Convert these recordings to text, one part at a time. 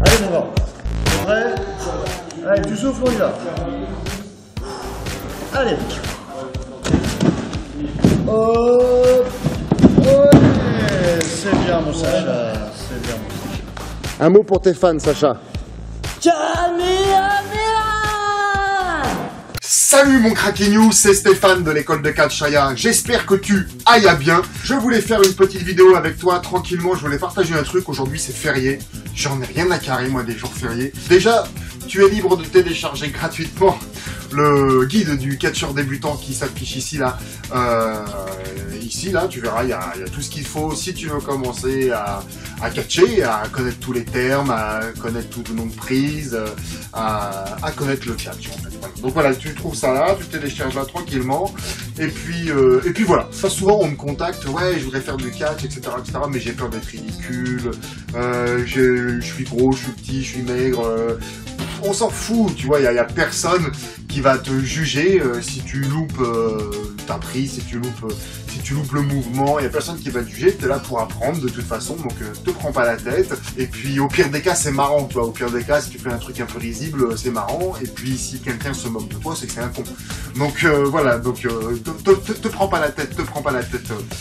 Allez mon grand, t'es prêt? Allez, tu souffles, on y va. Allez. Hop. Ouais, c'est bien mon Sacha, c'est bien mon Sacha. Un mot pour tes fans, Sacha. Salut mon Craquignou, c'est Stéphane de l'école de catch Shaya. J'espère que tu ailles bien. Je voulais faire une petite vidéo avec toi tranquillement. Je voulais partager un truc. Aujourd'hui c'est férié. J'en ai rien à carrer moi des jours fériés. Déjà, tu es libre de télécharger gratuitement le guide du catcheur débutant qui s'affiche ici là. Ici là, tu verras, il y a tout ce qu'il faut si tu veux commencer à catcher, à connaître tous les termes, à connaître tout le nom de prise, à connaître le catch en fait. Voilà. Donc voilà, tu trouves ça là, tu télécharges là tranquillement, et puis voilà. Ça souvent on me contacte, ouais, je voudrais faire du catch, etc., mais j'ai peur d'être ridicule, je suis gros, je suis petit, je suis maigre, on s'en fout, tu vois, il y a personne qui va te juger si tu loupes ta prise, si tu loupes le mouvement, il y a personne qui va te juger, tu es là pour apprendre de toute façon, donc te prends pas la tête, et puis au pire des cas c'est marrant, tu vois, au pire des cas si tu fais un truc un peu risible, c'est marrant, et puis si quelqu'un se moque de toi, c'est que c'est un con. Donc voilà, donc te prends pas la tête,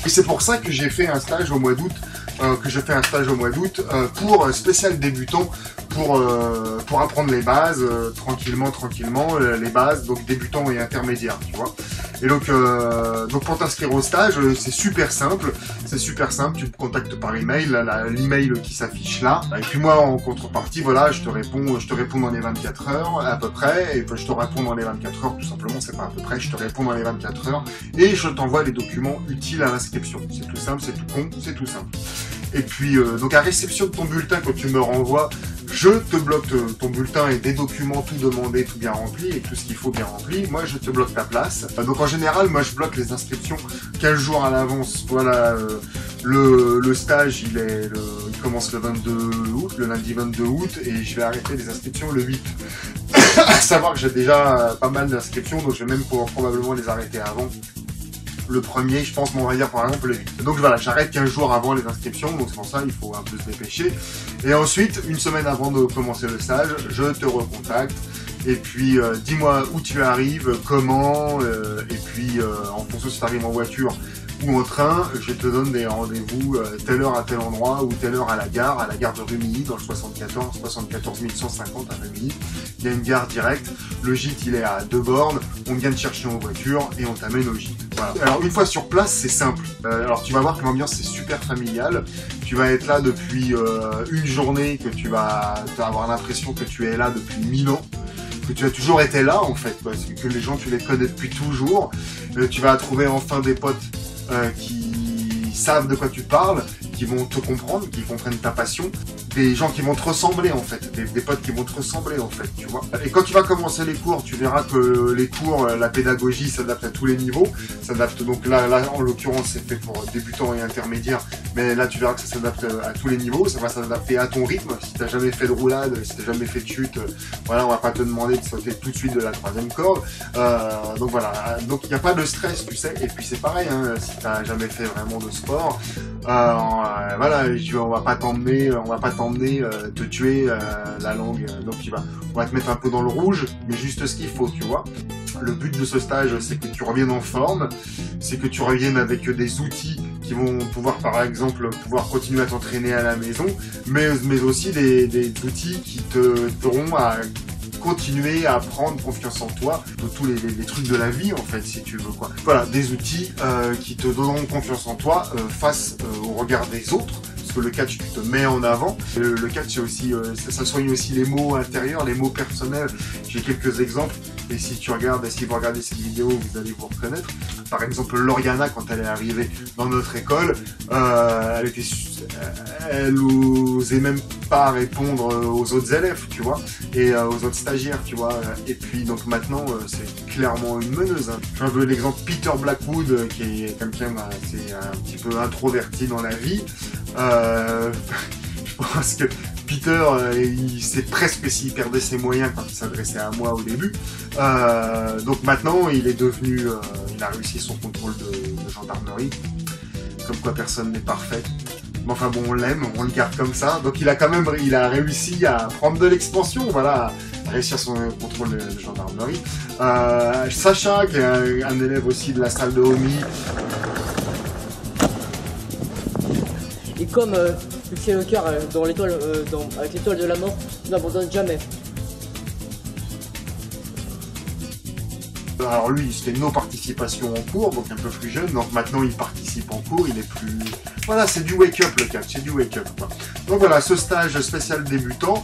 Et c'est pour ça que j'ai fait un stage au mois d'août, pour spécial débutant, pour apprendre les bases, tranquillement, les bases, donc débutants et intermédiaires, tu vois. Et donc pour t'inscrire au stage, c'est super simple, tu me contactes par email, l'email qui s'affiche là, et puis moi en contrepartie, voilà, je te réponds dans les 24 heures, à peu près, et puis je te réponds dans les 24 heures, tout simplement, c'est pas à peu près, je te réponds dans les 24 heures, et je t'envoie les documents utiles à l'inscription. C'est tout simple, c'est tout con, c'est tout simple. Et puis, donc à réception de ton bulletin, quand tu me renvoies, je te bloque ton bulletin et des documents tout demandés, tout bien remplis, et tout ce qu'il faut bien rempli. Moi, je te bloque ta place. Donc en général, moi, je bloque les inscriptions 15 jours à l'avance. Voilà, le stage, il commence le 22 août, le lundi 22 août, et je vais arrêter les inscriptions le 8. À savoir que j'ai déjà pas mal d'inscriptions, donc je vais même pouvoir probablement les arrêter avant. Le premier, je pense, on va dire par exemple le 8. Donc voilà, j'arrête 15 jours avant les inscriptions, donc c'est pour ça il faut un peu se dépêcher. Et ensuite, une semaine avant de commencer le stage, je te recontacte. Et puis dis-moi où tu arrives, comment, et puis en fonction si tu arrives en voiture ou en train, je te donne des rendez-vous telle heure à tel endroit ou telle heure à la gare de Rumilly dans le 74 150 à Rumilly. Il y a une gare directe, le gîte il est à 2 bornes, on vient te chercher en voiture et on t'amène au gîte. Voilà. Alors une fois sur place, c'est simple. Alors tu vas voir que l'ambiance c'est super familial. Tu vas être là depuis une journée, que tu vas avoir l'impression que tu es là depuis 1000 ans. Que tu as toujours été là en fait, parce que les gens tu les connais depuis toujours. Tu vas trouver enfin des potes qui savent de quoi tu parles, qui vont te comprendre, qui comprennent ta passion, des gens qui vont te ressembler en fait, des potes qui vont te ressembler en fait, tu vois. Et quand tu vas commencer les cours, tu verras que les cours, la pédagogie s'adapte à tous les niveaux, s'adapte donc là en l'occurrence c'est fait pour débutants et intermédiaires, mais là tu verras que ça s'adapte à tous les niveaux, ça va s'adapter à ton rythme, si t'as jamais fait de roulade, si t'as jamais fait de chute, voilà, on va pas te demander de sauter tout de suite de la 3e corde, donc voilà, donc il n'y a pas de stress, tu sais, et puis c'est pareil, hein, si t'as jamais fait vraiment de sport, voilà, on va pas t'emmener te tuer la langue, donc on va te mettre un peu dans le rouge, mais juste ce qu'il faut, tu vois. Le but de ce stage, c'est que tu reviennes en forme, c'est que tu reviennes avec des outils qui vont pouvoir, par exemple, continuer à t'entraîner à la maison, mais aussi des outils qui t'aideront à continuer à prendre confiance en toi, de tous les trucs de la vie en fait, si tu veux quoi. Voilà, des outils qui te donneront confiance en toi face au regard des autres. Parce que le catch, tu te mets en avant. Le catch, c'est aussi, ça soigne aussi les mots intérieurs, les mots personnels. J'ai quelques exemples. Et si vous regardez cette vidéo, vous allez vous reconnaître. Par exemple, Lauriana, quand elle est arrivée dans notre école, elle osait même pas répondre aux autres élèves, tu vois, et aux autres stagiaires, tu vois. Et puis donc maintenant, c'est clairement une meneuse. Hein. Je veux l'exemple Peter Blackwood, qui est quelqu'un, c'est un petit peu introverti dans la vie. Je pense que Peter, c'est presque s'il perdait ses moyens quand il s'adressait à moi au début. Donc maintenant, il a réussi son contrôle de gendarmerie. Comme quoi personne n'est parfait. Mais enfin bon, on l'aime, on le garde comme ça. Donc il a réussi à prendre de l'expansion, voilà, à réussir son contrôle de gendarmerie. Sacha, qui est un élève aussi de la salle de Omi. Et comme Lucie Lecoeur dans l'étoile, avec l'étoile de la mort, n'abandonne jamais. Alors lui, c'était nos participations en cours, donc un peu plus jeune, donc maintenant il participe en cours, il est plus... Voilà, c'est du wake-up le catch, c'est du wake-up. Donc voilà, ce stage spécial débutant,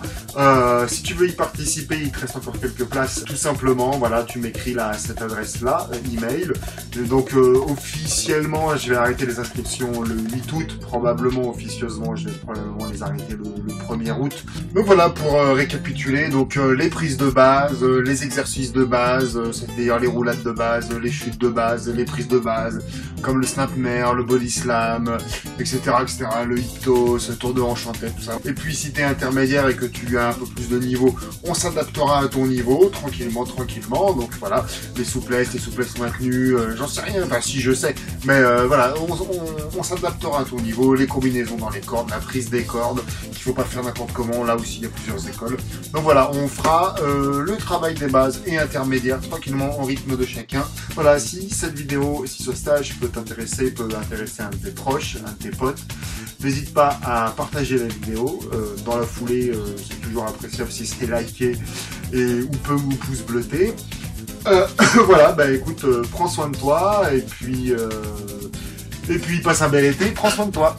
si tu veux y participer, il te reste encore quelques places, tout simplement, voilà, tu m'écris là à cette adresse-là, email. Et donc officiellement, je vais arrêter les inscriptions le 8 août, probablement officieusement, je vais probablement les arrêter le 1er août. Donc voilà, pour récapituler, donc les prises de base, les exercices de base, c'est-à-dire les roulades de base, les chutes de base, les prises de base, comme le snapmare, le body slam, etc., etc., le hyptos, le tour de hanche en tête, tout ça. Et puis si t'es intermédiaire et que tu as un peu plus de niveau, on s'adaptera à ton niveau, tranquillement, tranquillement. Donc voilà, les souplesses maintenues, j'en sais rien, enfin si je sais, mais voilà, on s'adaptera à ton niveau, les combinaisons dans les cordes, la prise des cordes, qu'il faut pas faire n'importe comment, là aussi il y a plusieurs écoles. Donc voilà, on fera le travail des bases et intermédiaires, tranquillement, en rythme de chacun. Voilà, si cette vidéo, si ce stage peut t'intéresser, peut intéresser un de tes proches, un de tes potes, n'hésite pas à partager la vidéo. Dans la foulée, c'est toujours appréciable si c'est liké et ou pouce bleuté. Voilà, bah écoute, prends soin de toi et puis passe un bel été, prends soin de toi.